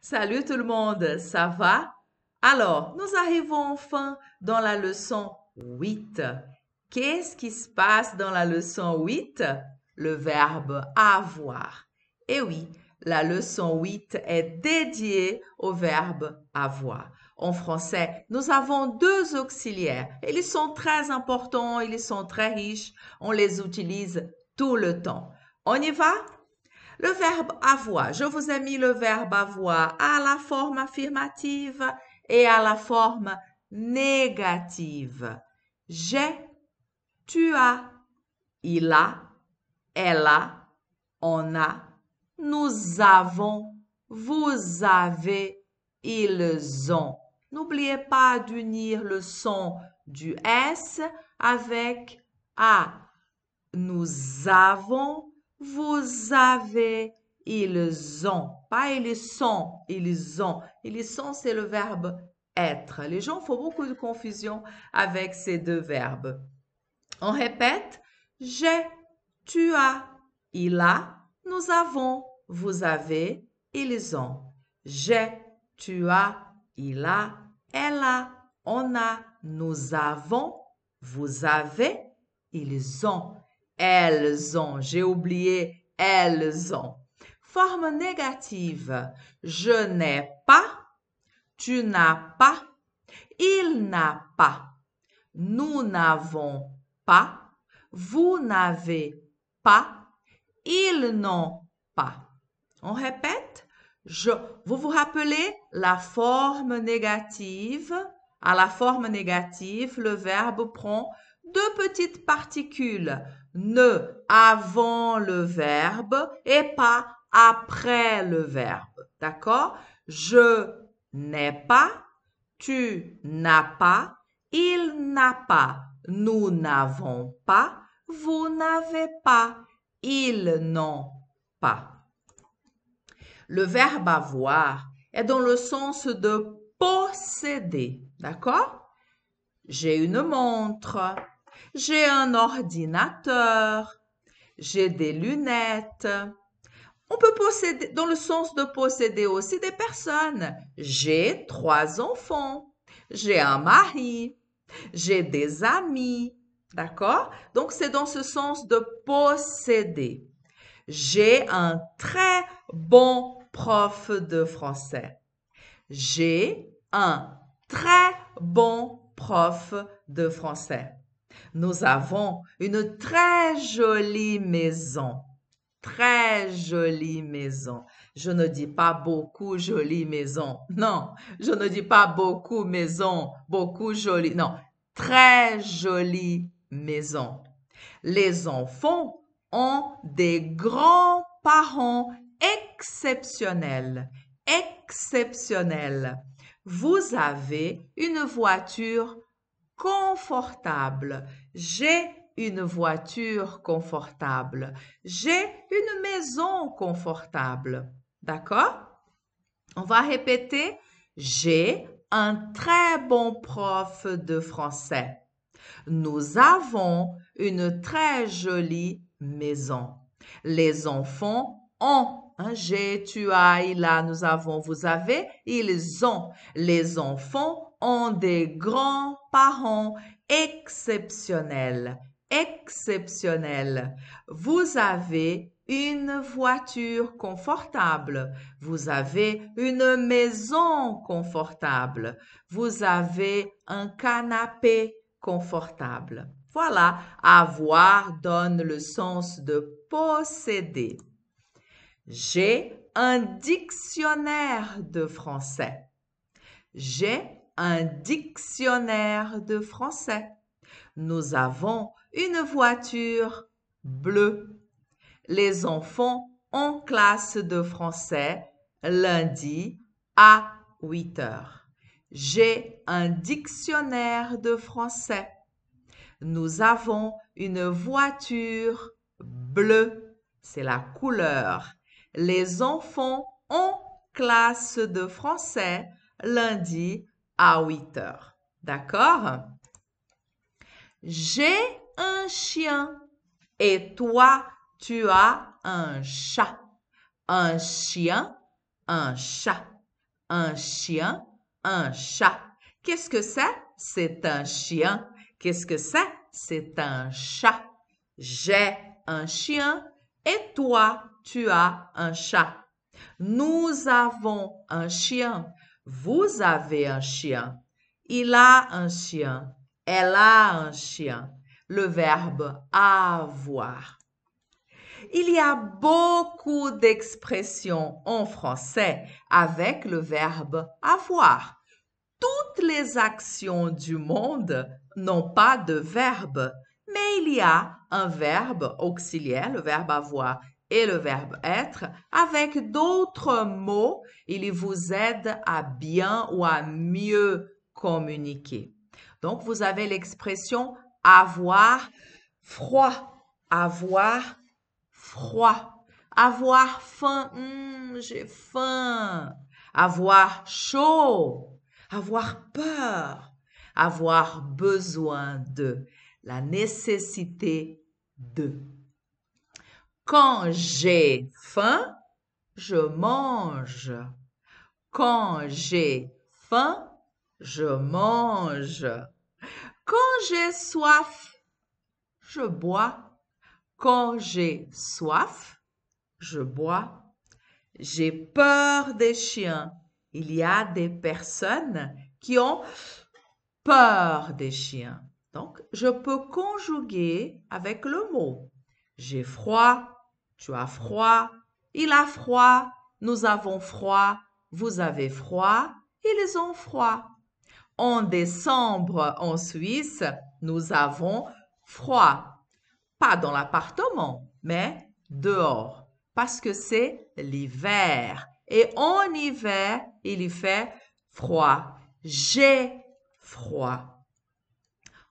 Salut tout le monde, ça va? Alors, nous arrivons enfin dans la leçon 8. Qu'est-ce qui se passe dans la leçon 8? Le verbe avoir. Et oui, la leçon 8 est dédiée au verbe avoir. En français, nous avons deux auxiliaires. Ils sont très importants, ils sont très riches. On les utilise tout le temps. On y va? Le verbe avoir, je vous ai mis le verbe avoir à la forme affirmative et à la forme négative. J'ai, tu as, il a, elle a, on a, nous avons, vous avez, ils ont. N'oubliez pas d'unir le son du S avec A. Nous avons, vous avez, ils ont. Pas ils sont, ils ont. Ils sont, c'est le verbe être. Les gens font beaucoup de confusion avec ces deux verbes. On répète, j'ai, tu as, il a, nous avons, vous avez, ils ont. J'ai, tu as, il a, elle a, on a, nous avons, vous avez, ils ont. Elles ont, j'ai oublié, elles ont. Forme négative, je n'ai pas, tu n'as pas, il n'a pas, nous n'avons pas, vous n'avez pas, ils n'ont pas. On répète, vous vous rappelez la forme négative? À la forme négative, le verbe prend deux petites particules, ne avant le verbe et pas après le verbe. D'accord? Je n'ai pas, tu n'as pas, il n'a pas, nous n'avons pas, vous n'avez pas, ils n'ont pas. Le verbe avoir est dans le sens de posséder. D'accord? J'ai une montre, j'ai un ordinateur, j'ai des lunettes. On peut posséder, dans le sens de posséder aussi des personnes. J'ai 3 enfants, j'ai un mari, j'ai des amis. D'accord? Donc, c'est dans ce sens de posséder. J'ai un très bon prof de français. J'ai un très bon prof de français. Nous avons une très jolie maison. Très jolie maison. Je ne dis pas beaucoup jolie maison. Non, je ne dis pas beaucoup maison, beaucoup jolie. Non, très jolie maison. Les enfants ont des grands-parents exceptionnels. Exceptionnels. Vous avez une voiture confortable. J'ai une voiture confortable. J'ai une maison confortable. D'accord? On va répéter. J'ai un très bon prof de français. Nous avons une très jolie maison. Les enfants ont. J'ai, tu as, il a, nous avons, vous avez, ils ont. Les enfants ont des grands-parents exceptionnels. Exceptionnels. Vous avez une voiture confortable. Vous avez une maison confortable. Vous avez un canapé confortable. Voilà, avoir donne le sens de posséder. J'ai un dictionnaire de français. J'ai un dictionnaire de français. Nous avons une voiture bleue. Les enfants ont classe de français lundi à 8 heures. J'ai un dictionnaire de français. Nous avons une voiture bleue. C'est la couleur. Les enfants ont classe de français lundi à 8 heures. D'accord? J'ai un chien et toi, tu as un chat. Un chien, un chat. un chien, un chat. Qu'est-ce que c'est? C'est un chien. Qu'est-ce que c'est? C'est un chat. J'ai un chien et toi, tu as un chat. Nous avons un chien. Vous avez un chien. Il a un chien. Elle a un chien. Le verbe avoir. Il y a beaucoup d'expressions en français avec le verbe avoir. Toutes les actions du monde n'ont pas de verbe, mais il y a un verbe auxiliaire, le verbe avoir et le verbe être, avec d'autres mots. Il vous aide à bien ou à mieux communiquer. Donc, vous avez l'expression avoir froid, avoir froid, avoir faim, j'ai faim, avoir chaud, avoir peur, avoir besoin de, la nécessité de. Quand j'ai faim, je mange. Quand j'ai faim, je mange. Quand j'ai soif, je bois. Quand j'ai soif, je bois. J'ai peur des chiens. Il y a des personnes qui ont peur des chiens. Donc, je peux conjuguer avec le mot. J'ai froid, tu as froid, il a froid, nous avons froid, vous avez froid, ils ont froid. En décembre, en Suisse, nous avons froid. Pas dans l'appartement, mais dehors, parce que c'est l'hiver. Et en hiver, il y fait froid. J'ai froid.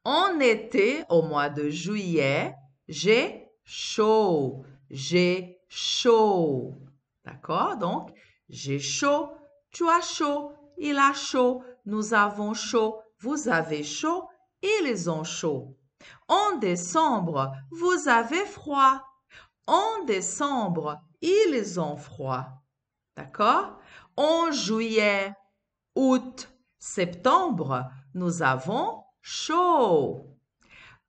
En été, au mois de juillet, j'ai chaud. J'ai chaud. D'accord? Donc, j'ai chaud, tu as chaud, il a chaud, nous avons chaud, vous avez chaud, ils ont chaud. En décembre, vous avez froid. En décembre, ils ont froid. D'accord? En juillet, août, septembre, nous avons chaud.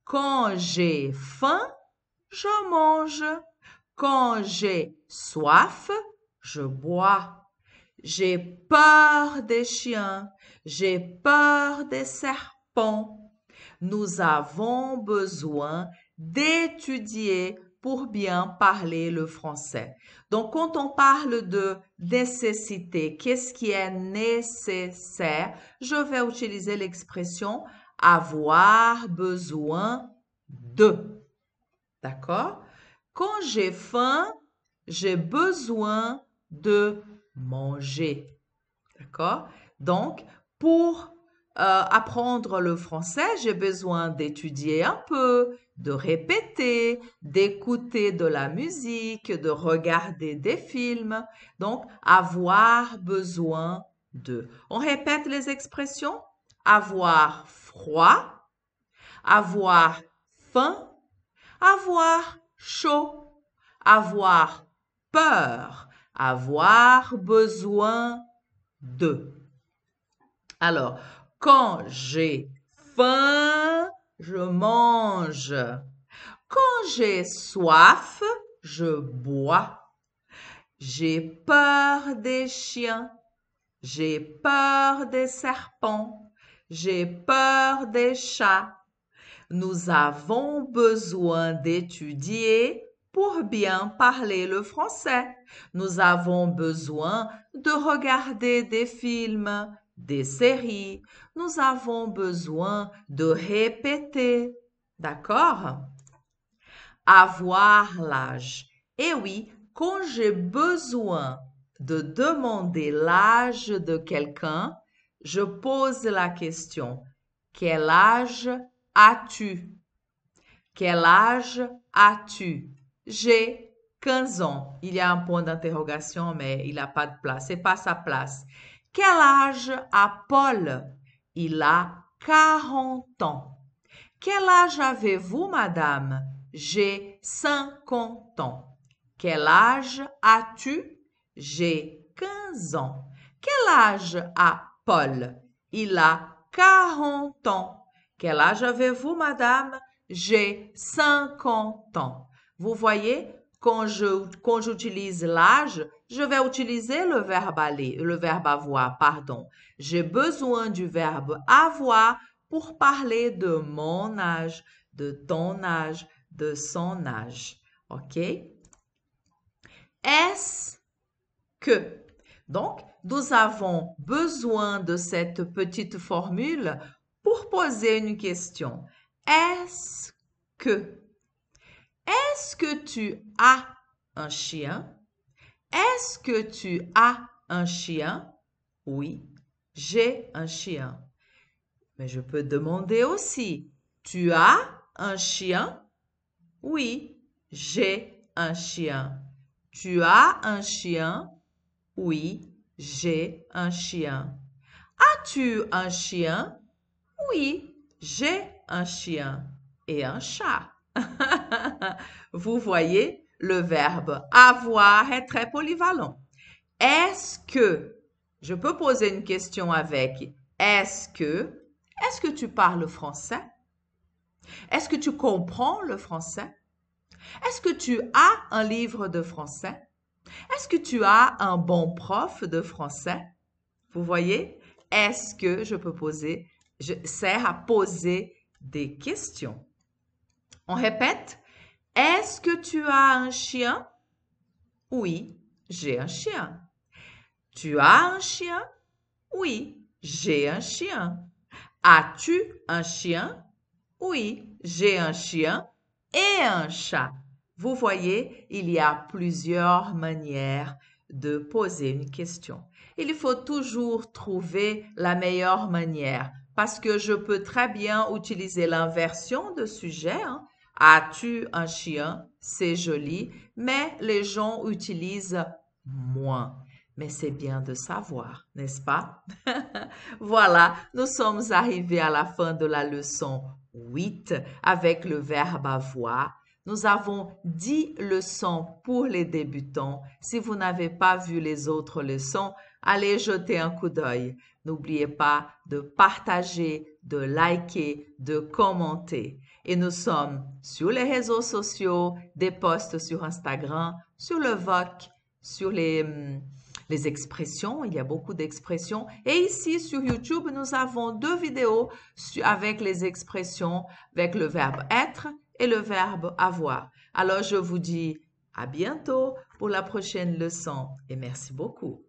Quand j'ai faim, je mange. Quand j'ai soif, je bois. J'ai peur des chiens. J'ai peur des serpents. Nous avons besoin d'étudier pour bien parler le français. Donc, quand on parle de nécessité, qu'est-ce qui est nécessaire? Je vais utiliser l'expression avoir besoin de. D'accord? Quand j'ai faim, j'ai besoin de manger. D'accord? Donc, pour apprendre le français, j'ai besoin d'étudier un peu, de répéter, d'écouter de la musique, de regarder des films. Donc, avoir besoin de. On répète les expressions. Avoir froid, avoir faim, avoir chaud, avoir peur, avoir besoin de. Alors, quand j'ai faim, je mange. Quand j'ai soif, je bois. J'ai peur des chiens. J'ai peur des serpents. J'ai peur des chats. Nous avons besoin d'étudier pour bien parler le français. Nous avons besoin de regarder des films, des séries. Nous avons besoin de répéter. D'accord? Avoir l'âge. Eh oui, quand j'ai besoin de demander l'âge de quelqu'un, je pose la question, quel âge as-tu? Quel âge as-tu? J'ai 15 ans. Il y a un point d'interrogation, mais il n'a pas de place. C'est pas sa place. Quel âge a Paul? Il a 40 ans. Quel âge avez-vous, madame? J'ai 50 ans. Quel âge as-tu? J'ai 15 ans. Quel âge a Paul? Il a 40 ans. Quel âge avez-vous, madame? J'ai 50 ans. Vous voyez, quand j'utilise l'âge, je vais utiliser le verbe aller, le verbe avoir, pardon. J'ai besoin du verbe avoir pour parler de mon âge, de ton âge, de son âge. OK? Est-ce que? Donc, nous avons besoin de cette petite formule pour poser une question. Est-ce que? Est-ce que tu as un chien? Est-ce que tu as un chien? Oui, j'ai un chien. Mais je peux demander aussi, tu as un chien? Oui, j'ai un chien. Tu as un chien? Oui, j'ai un chien. As-tu un chien? Oui, j'ai un chien et un chat. Vous voyez, le verbe avoir est très polyvalent. Est-ce que, je peux poser une question avec est-ce que tu parles français? Est-ce que tu comprends le français? Est-ce que tu as un livre de français? Est-ce que tu as un bon prof de français? Vous voyez? Est-ce que je peux poser, je sers à poser des questions. On répète. Est-ce que tu as un chien? Oui, j'ai un chien. Tu as un chien? Oui, j'ai un chien. As-tu un chien? Oui, j'ai un chien et un chat. Vous voyez, il y a plusieurs manières de poser une question. Il faut toujours trouver la meilleure manière parce que je peux très bien utiliser l'inversion de sujet. As-tu un chien? C'est joli, mais les gens utilisent moins. Mais c'est bien de savoir, n'est-ce pas? Voilà, nous sommes arrivés à la fin de la leçon 8 avec le verbe avoir. Nous avons 10 leçons pour les débutants. Si vous n'avez pas vu les autres leçons, allez jeter un coup d'œil. N'oubliez pas de partager, de liker, de commenter. Et nous sommes sur les réseaux sociaux, des posts sur Instagram, sur le VOC, sur les expressions, il y a beaucoup d'expressions. Et ici, sur YouTube, nous avons 2 vidéos avec les expressions, avec le verbe être et le verbe avoir. Alors, je vous dis à bientôt pour la prochaine leçon et merci beaucoup.